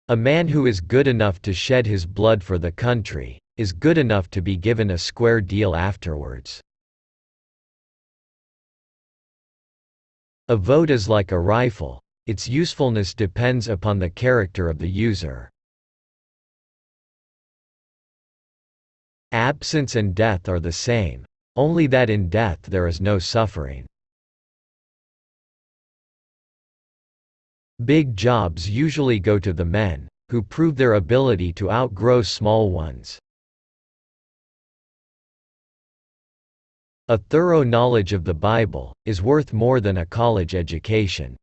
A man who is good enough to shed his blood for the country, is good enough to be given a square deal afterwards. A vote is like a rifle, its usefulness depends upon the character of the user. Absence and death are the same, only that in death there is no suffering. Big jobs usually go to the men, who prove their ability to outgrow small ones. A thorough knowledge of the Bible is worth more than a college education.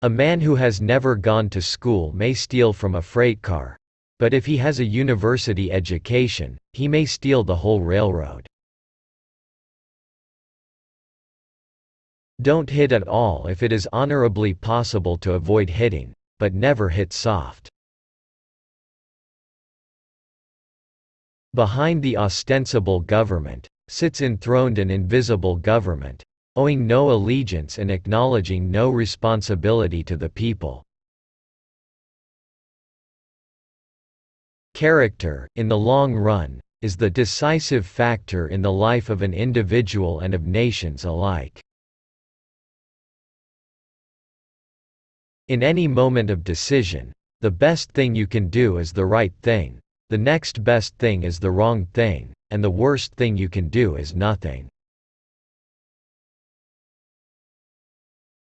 A man who has never gone to school may steal from a freight car, but if he has a university education, he may steal the whole railroad. Don't hit at all if it is honorably possible to avoid hitting, but never hit soft. Behind the ostensible government, sits enthroned an invisible government, owing no allegiance and acknowledging no responsibility to the people. Character, in the long run, is the decisive factor in the life of an individual and of nations alike. In any moment of decision, the best thing you can do is the right thing, the next best thing is the wrong thing, and the worst thing you can do is nothing.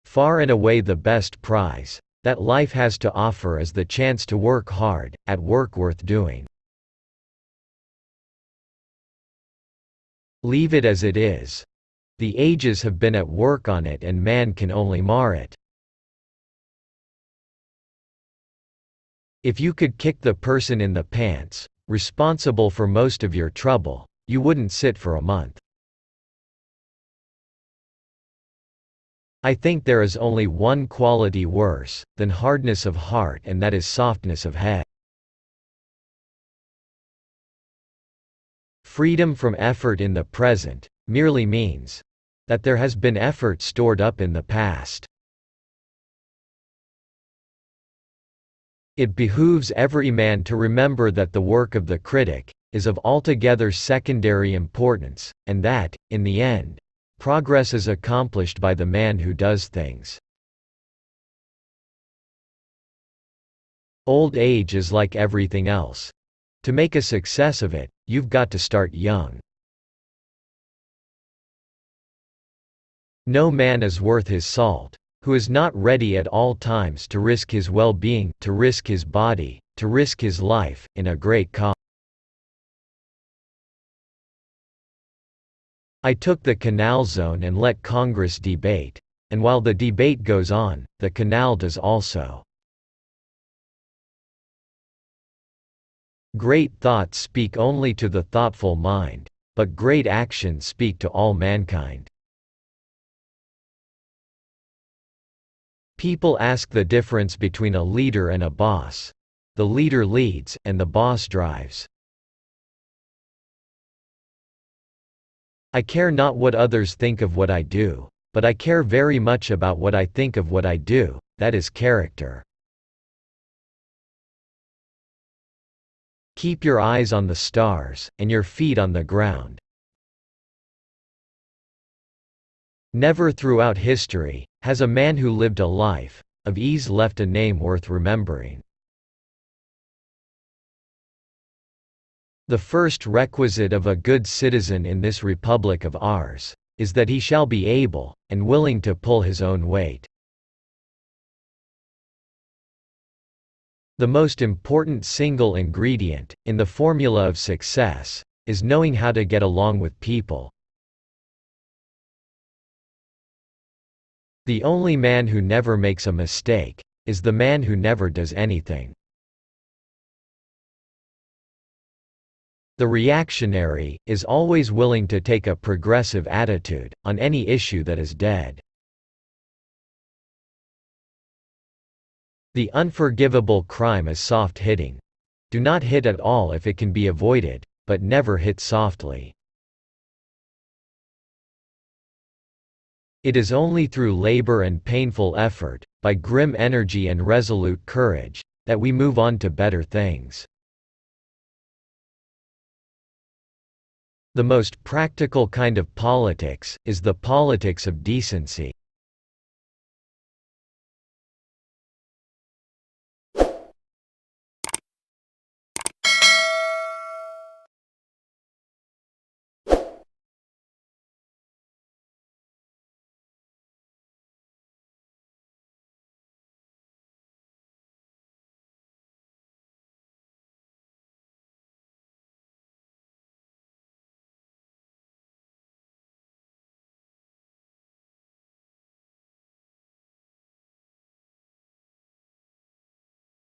Far and away the best prize that life has to offer is the chance to work hard, at work worth doing. Leave it as it is. The ages have been at work on it and man can only mar it. If you could kick the person in the pants, responsible for most of your trouble, you wouldn't sit for a month. I think there is only one quality worse than hardness of heart, and that is softness of head. Freedom from effort in the present merely means that there has been effort stored up in the past. It behooves every man to remember that the work of the critic is of altogether secondary importance, and that, in the end, progress is accomplished by the man who does things. Old age is like everything else. To make a success of it, you've got to start young. No man is worth his salt who is not ready at all times to risk his well-being, to risk his body, to risk his life, in a great cause. I took the canal zone and let Congress debate, and while the debate goes on, the canal does also. Great thoughts speak only to the thoughtful mind, but great actions speak to all mankind. People ask the difference between a leader and a boss. The leader leads, and the boss drives. I care not what others think of what I do, but I care very much about what I think of what I do, that is character. Keep your eyes on the stars, and your feet on the ground. Never throughout history has a man who lived a life of ease left a name worth remembering. The first requisite of a good citizen in this republic of ours is that he shall be able and willing to pull his own weight. The most important single ingredient in the formula of success is knowing how to get along with people. The only man who never makes a mistake is the man who never does anything. The reactionary is always willing to take a progressive attitude on any issue that is dead. The unforgivable crime is soft hitting. Do not hit at all if it can be avoided, but never hit softly. It is only through labor and painful effort, by grim energy and resolute courage, that we move on to better things. The most practical kind of politics is the politics of decency.